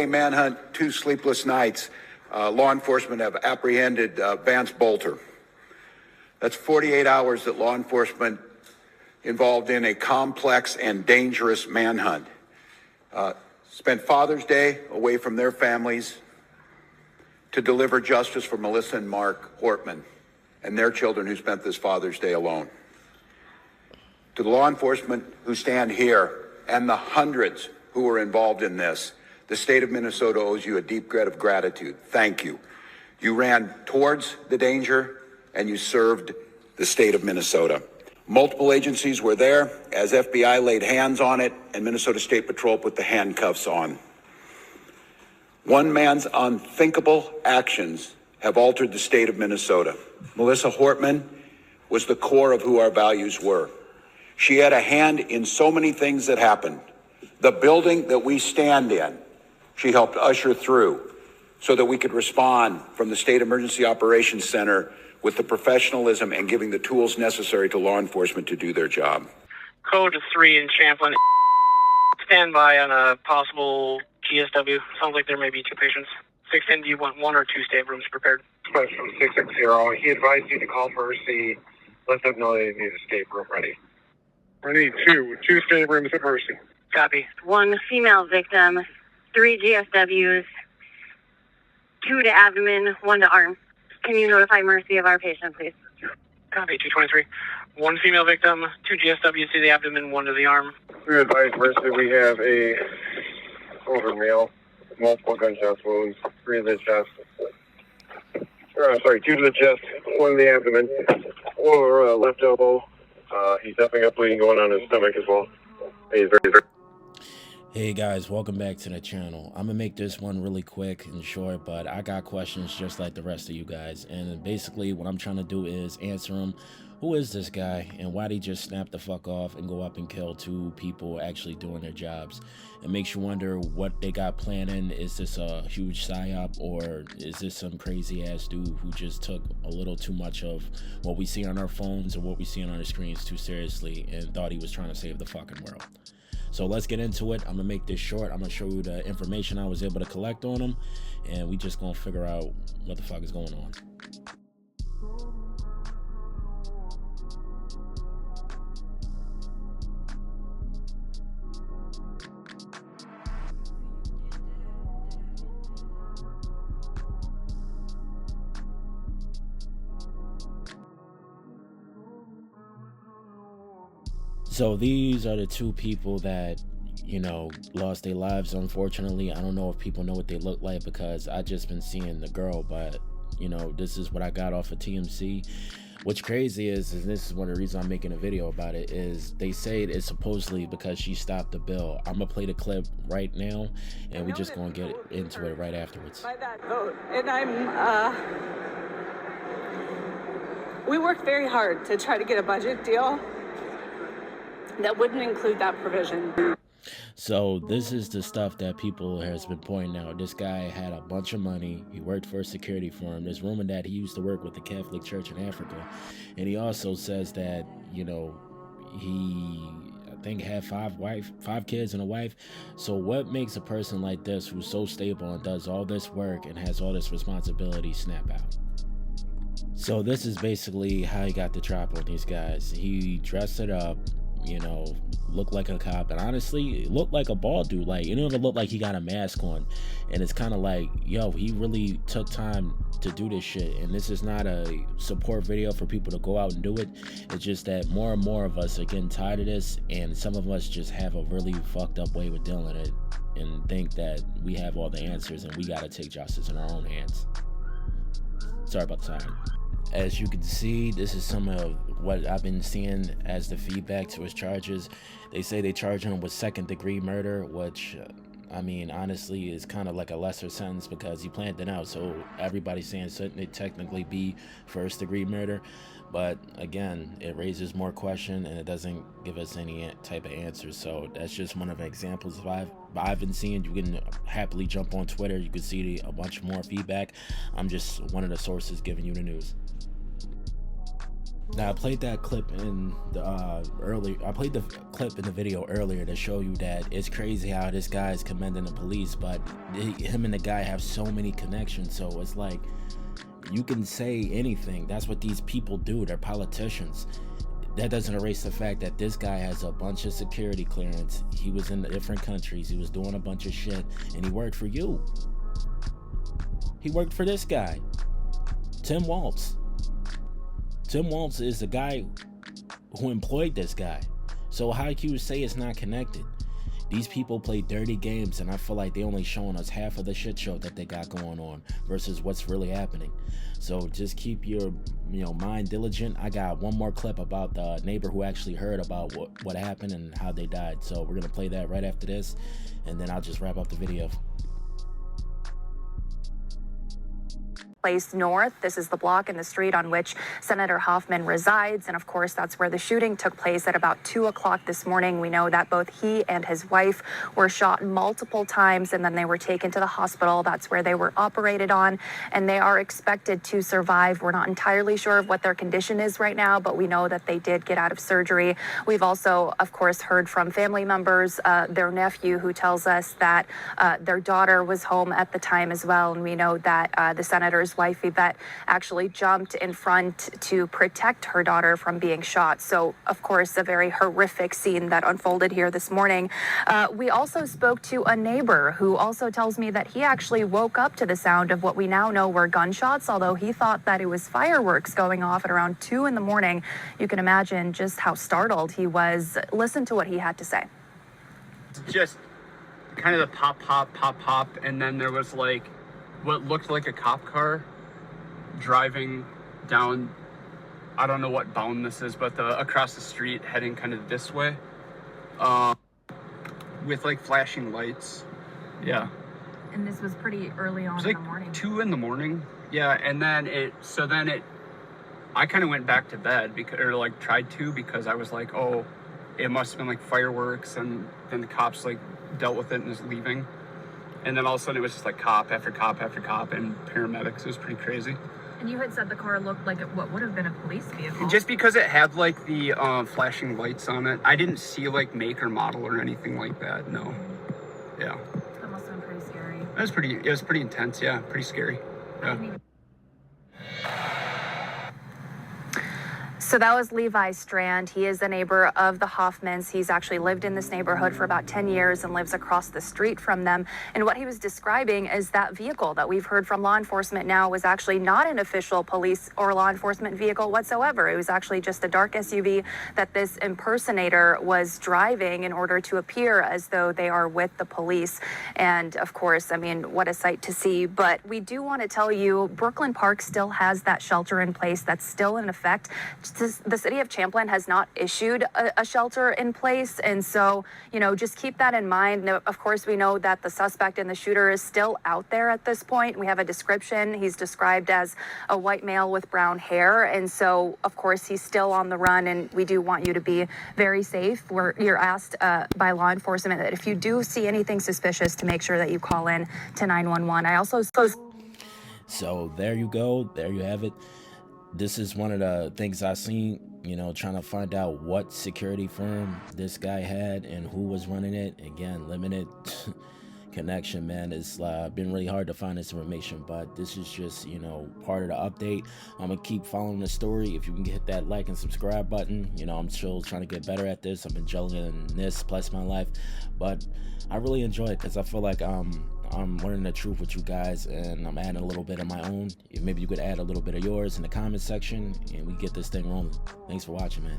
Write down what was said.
4-day manhunt, 2 sleepless nights. Law enforcement have apprehended Vance Bolter. That's 48 hours that law enforcement involved in a complex and dangerous manhunt. Spent Father's Day away from their families to deliver justice for Melissa and Mark Hortman and their children who spent this Father's Day alone. To the law enforcement who stand here and the hundreds who were involved in this, the state of Minnesota owes you a deep debt of gratitude. Thank you. You ran towards the danger and you served the state of Minnesota. Multiple agencies were there as FBI laid hands on it and Minnesota State Patrol put the handcuffs on. One man's unthinkable actions have altered the state of Minnesota. Melissa Hortman was the core of who our values were. She had a hand in so many things that happened. The building that we stand in, she helped usher through so that we could respond from the State Emergency Operations Center with the professionalism and giving the tools necessary to law enforcement to do their job. Code 3 in Champlin. Stand by on a possible GSW. Sounds like there may be 2 patients. 610, do you want 1 or 2 staterooms prepared? Question 660. He advised you to call for Mercy. Let them know they need a stateroom ready. I need 2 staterooms at Mercy. Copy. 1 female victim, 3 GSWs, 2 to abdomen, 1 to arm. Can you notify Mercy of our patient, please? Copy, 223. 1 female victim, 2 GSWs to the abdomen, 1 to the arm. We advise Mercy we have a older male, multiple gunshot wounds, 3 in the chest. 2 to the chest, 1 in the abdomen, or left elbow. He's definitely got bleeding going on his stomach as well. He's very. Hey guys, welcome back to the channel. I'm gonna make this one really quick and short, but I got questions just like the rest of you guys, and basically what I'm trying to do is answer them. Who is this guy and why did he just snap the fuck off and go up and kill 2 people actually doing their jobs? It makes you wonder what they got planning. Is this a huge psyop, or is this some crazy ass dude who just took a little too much of what we see on our phones or what we see on our screens too seriously and thought he was trying to save the fucking world? So let's get into it. I'm gonna make this short. I'm gonna show you the information I was able to collect on him, and we just gonna figure out what the fuck is going on. So these are the 2 people that, you know, lost their lives, unfortunately. I don't know if people know what they look like because I just been seeing the girl, but, you know, this is what I got off of TMC. What's crazy is, and this is one of the reasons I'm making a video about it, is they say it's supposedly because she stopped the bill. I'm gonna play the clip right now, and we just gonna get into it right afterwards. By that vote, and we worked very hard to try to get a budget deal that wouldn't include that provision. So this is the stuff that people has been pointing out. This guy had a bunch of money. He worked for a security firm. There's rumor that he used to work with the Catholic Church in Africa. And he also says that, you know, he, I think, had 5 kids and a wife. So what makes a person like this, who's so stable and does all this work and has all this responsibility, snap out? So this is basically how he got the drop on these guys. He dressed it up, you know, looked like a cop, and honestly it looked like a bald dude. Like, it don't look like he got a mask on, and it's kind of like, yo, he really took time to do this shit. And this is not a support video for people to go out and do it. It's just that more and more of us are getting tired of this, and some of us just have a really fucked up way with dealing with it and think that we have all the answers and we got to take justice in our own hands. Sorry about the time. As you can see, this is some of what I've been seeing as the feedback to his charges. They say they charge him with 2nd-degree murder, which, I mean, honestly, is kind of like a lesser sentence because he planned it out. So everybody's saying shouldn't it technically be 1st-degree murder? But again, it raises more question and it doesn't give us any type of answers. So that's just one of the examples I've been seeing. You can happily jump on Twitter. You can see a bunch more feedback. I'm just one of the sources giving you the news. Now I played that clip in the earlier. I played the clip in the video earlier to show you that it's crazy how this guy is commending the police, but him and the guy have so many connections. So it's like you can say anything. That's what these people do. They're politicians. That doesn't erase the fact that this guy has a bunch of security clearance. He was in different countries. He was doing a bunch of shit, and he worked for you. He worked for this guy, Tim Walz. Tim Walz is the guy who employed this guy. So how can you say it's not connected? These people play dirty games, and I feel like they only showing us half of the shit show that they got going on versus what's really happening. So just keep your mind diligent. I got one more clip about the neighbor who actually heard about what happened and how they died. So we're gonna play that right after this, and then I'll just wrap up the video. Place North. This is the block in the street on which Senator Hoffman resides. And of course, that's where the shooting took place at about 2 o'clock this morning. We know that both he and his wife were shot multiple times, and then they were taken to the hospital. That's where they were operated on, and they are expected to survive. We're not entirely sure of what their condition is right now, but we know that they did get out of surgery. We've also, of course, heard from family members, their nephew, who tells us that their daughter was home at the time as well. And we know that the senator's wife, Yvette, actually jumped in front to protect her daughter from being shot. So, of course, a very horrific scene that unfolded here this morning. We also spoke to a neighbor who also tells me that he actually woke up to the sound of what we now know were gunshots, although he thought that it was fireworks going off at around 2 in the morning. You can imagine just how startled he was. Listen to what he had to say. Just kind of the pop, pop, pop, pop, and then there was like what looked like a cop car driving down, I don't know what bound this is, but across the street heading kind of this way, with like flashing lights. Yeah. And this was pretty early on in the morning. 2 in the morning. Yeah, and then I kind of went back to bed tried to, because I was like, oh, it must have been like fireworks, and then the cops like dealt with it and is leaving. And then all of a sudden it was just like cop after cop after cop and paramedics. It was pretty crazy. And you had said the car looked like what would have been a police vehicle. Just because it had like the flashing lights on it. I didn't see like make or model or anything like that. No. Yeah. That must have been pretty scary. It was pretty intense. Yeah. Pretty scary. Yeah. So that was Levi Strand. He is a neighbor of the Hoffmans. He's actually lived in this neighborhood for about 10 years and lives across the street from them. And what he was describing is that vehicle that we've heard from law enforcement now was actually not an official police or law enforcement vehicle whatsoever. It was actually just a dark SUV that this impersonator was driving in order to appear as though they are with the police. And of course, I mean, what a sight to see. But we do want to tell you, Brooklyn Park still has that shelter in place that's still in effect. The city of Champlin has not issued a shelter in place. And so, just keep that in mind. Now, of course, we know that the suspect and the shooter is still out there at this point. We have a description. He's described as a white male with brown hair. And so, of course, he's still on the run. And we do want you to be very safe. You're asked by law enforcement that if you do see anything suspicious, to make sure that you call in to 911. I also suppose. So there you go. There you have it. This is one of the things I seen, trying to find out what security firm this guy had and who was running it. Again, limited connection, man. It's been really hard to find this information, but this is just, part of the update. I'm going to keep following the story. If you can hit that like and subscribe button, I'm still trying to get better at this. I've been juggling this plus my life, but I really enjoy it because I feel like I'm learning the truth with you guys, and I'm adding a little bit of my own. Maybe you could add a little bit of yours in the comment section, and we get this thing rolling. Thanks for watching, man.